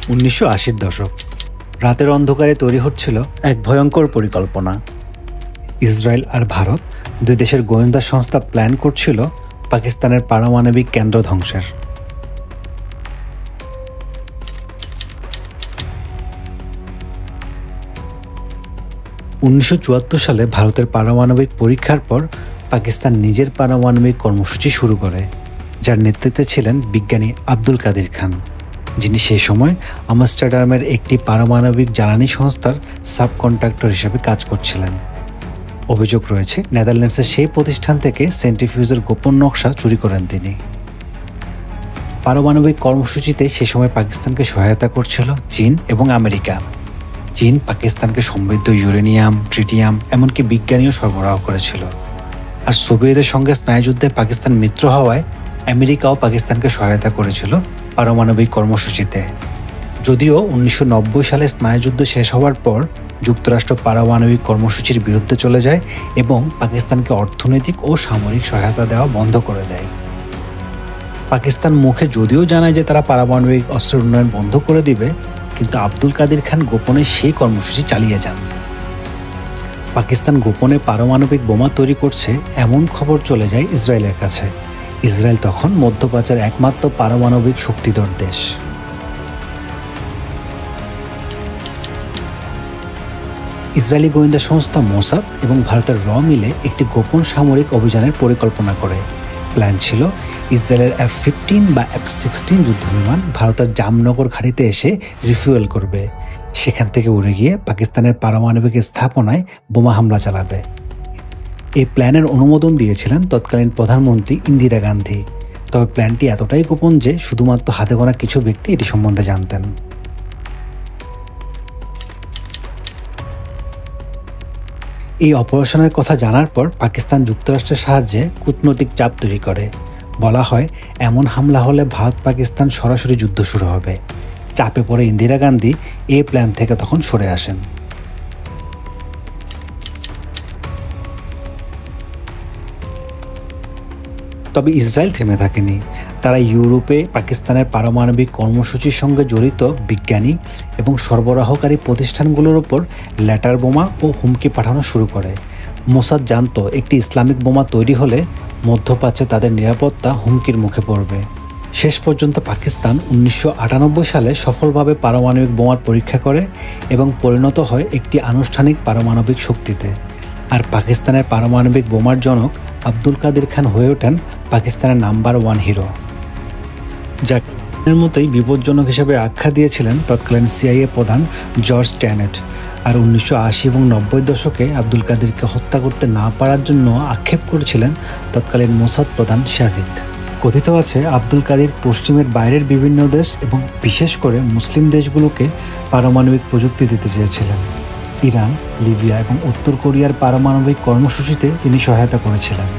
1980-র দশক। রাতের অন্ধকারে তৈরি হচ্ছিল এক ভয়ঙ্কর পরিকল্পনা। ইসরায়েল আর ভারত দুই দেশের গোয়েন্দা সংস্থা প্ল্যান করছিল পাকিস্তানের পারমাণবিক কেন্দ্র ধ্বংসের। সালে ভারতের পারমাণবিক পরীক্ষার পর পাকিস্তান নিজের পারমাণবিক কর্মসূচি শুরু করে, যার নেতৃত্বে ছিলেন বিজ্ঞানী আব্দুল কাদির খান, যিনি সেই সময় আমস্টারডামের একটি পারমাণবিক জ্বালানি সংস্থার সাব কন্ট্রাক্টর হিসেবে কাজ করছিলেন। অভিযোগ রয়েছে নেদারল্যান্ডসের সেই প্রতিষ্ঠান থেকে সেন্ট্রিফিউজের গোপন নকশা চুরি করেন তিনি। পারমাণবিক কর্মসূচিতে সে সময় পাকিস্তানকে সহায়তা করছিল চীন এবং আমেরিকা। চীন পাকিস্তানকে সমৃদ্ধ ইউরেনিয়াম, ট্রিটিয়াম, এমনকি বিজ্ঞানীও সরবরাহ করেছিল। আর সোভিয়েতের সঙ্গে স্নায়ুযুদ্ধে পাকিস্তান মিত্র হওয়ায় আমেরিকাও পাকিস্তানকে সহায়তা করেছিল পারমাণবিক কর্মসূচিতে। যদিও 1990 সালে স্নায়ুযুদ্ধ শেষ হওয়ার পর যুক্তরাষ্ট্র পারমাণবিক কর্মসূচির বিরুদ্ধে চলে যায় এবং পাকিস্তানকে অর্থনৈতিক ও সামরিক সহায়তা দেওয়া বন্ধ করে দেয়। পাকিস্তান মুখে যদিও জানায় যে তারা পারমাণবিক অস্ত্রের উন্নয়ন বন্ধ করে দিবে, কিন্তু আব্দুল কাদির খান গোপনে সেই কর্মসূচি চালিয়ে যান। পাকিস্তান গোপনে পারমাণবিক বোমা তৈরি করছে এমন খবর চলে যায় ইসরায়েলের কাছে। ইসরায়েল তখন মধ্যপ্রাচ্যের একমাত্র পারমাণবিক শক্তিধর দেশ। ইসরায়েলি গোয়েন্দা সংস্থা মোসাদ এবং ভারতের র মিলে একটি গোপন সামরিক অভিযানের পরিকল্পনা করে। প্ল্যান ছিল ইসরায়েলের F-15 বা F-16 যুদ্ধবিমান ভারতের জামনগর ঘাঁটিতে এসে রিফুয়েল করবে, সেখান থেকে উড়ে গিয়ে পাকিস্তানের পারমাণবিক স্থাপনায় বোমা হামলা চালাবে। এই প্ল্যানের অনুমোদন দিয়েছিলেন তৎকালীন প্রধানমন্ত্রী ইন্দিরা গান্ধী। তবে প্ল্যানটি এতটাই গোপন যে শুধুমাত্র হাতে গোনা কিছু ব্যক্তি এটি সম্বন্ধে জানতেন। এই অপারেশনের কথা জানার পর পাকিস্তান যুক্তরাষ্ট্রের সাহায্যে কূটনৈতিক চাপ তৈরি করে। বলা হয় এমন হামলা হলে ভারত পাকিস্তান সরাসরি যুদ্ধ শুরু হবে। চাপে পড়ে ইন্দিরা গান্ধী এই প্ল্যান থেকে তখন সরে আসেন। তবে ইসরায়েল থেমে থাকেনি। তারা ইউরোপে পাকিস্তানের পারমাণবিক কর্মসূচির সঙ্গে জড়িত বিজ্ঞানী এবং সরবরাহকারী প্রতিষ্ঠানগুলোর ওপর ল্যাটার বোমা ও হুমকি পাঠানো শুরু করে। মোসাদ জানত একটি ইসলামিক বোমা তৈরি হলে মধ্যপ্রাচ্যে তাদের নিরাপত্তা হুমকির মুখে পড়বে। শেষ পর্যন্ত পাকিস্তান 1998 সালে সফলভাবে পারমাণবিক বোমার পরীক্ষা করে এবং পরিণত হয় একটি আনুষ্ঠানিক পারমাণবিক শক্তিতে। আর পাকিস্তানের পারমাণবিক বোমার জনক আব্দুল কাদির খান হয়ে ওঠেন পাকিস্তানের নাম্বার 1 হিরো, যার মতোই বিপজ্জনক হিসেবে আখ্যা দিয়েছিলেন তৎকালীন CIA প্রধান জর্জ ট্যানেট। আর 1980 এবং 90 দশকে আব্দুল কাদিরকে হত্যা করতে না পারার জন্য আক্ষেপ করেছিলেন তৎকালীন মোসাদ প্রধান শাহিদ। কথিত আছে আব্দুল কাদির পশ্চিমের বাইরের বিভিন্ন দেশ এবং বিশেষ করে মুসলিম দেশগুলোকে পারমাণবিক প্রযুক্তি দিতে চেয়েছিলেন। ইরান, লিবিয়া এবং উত্তর কোরিয়ার পারমাণবিক কর্মসূচিতে তিনি সহায়তা করেছিলেন।